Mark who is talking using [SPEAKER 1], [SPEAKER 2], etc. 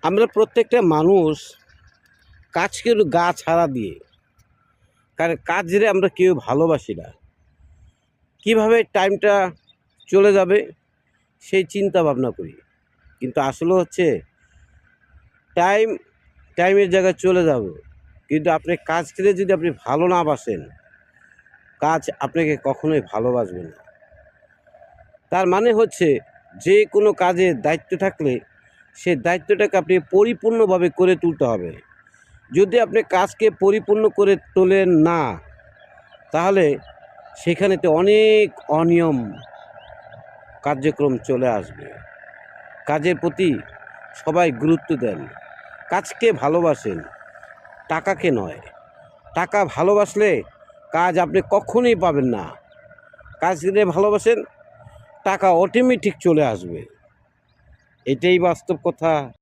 [SPEAKER 1] আমরা প্রত্যেকটা মানুষ কাজকে গা ছাড়া দিয়ে, কারণ কাজরে আমরা কেউ ভালোবাসি না। কীভাবে টাইমটা চলে যাবে সেই চিন্তা ভাবনা করি, কিন্তু আসলে হচ্ছে টাইমের জায়গায় চলে যাব, কিন্তু আপনি কাজকে যদি আপনি ভালো না বাসেন, কাজ আপনাকে কখনোই ভালোবাসবে না। তার মানে হচ্ছে যে কোনো কাজে দায়িত্ব থাকলে সে দায়িত্বটাকে আপনি পরিপূর্ণভাবে করে তুলতে হবে। যদি আপনি কাজকে পরিপূর্ণ করে তোলেন না, তাহলে সেখানেতে অনেক অনিয়ম কার্যক্রম চলে আসবে। কাজের প্রতি সবাই গুরুত্ব দেন, কাজকে ভালোবাসেন, টাকাকে নয়। টাকা ভালোবাসলে কাজ আপনি কখনোই পাবেন না। কাজকে ভালোবাসেন, টাকা অটোমেটিক চলে আসবে। এটাই বাস্তব কথা।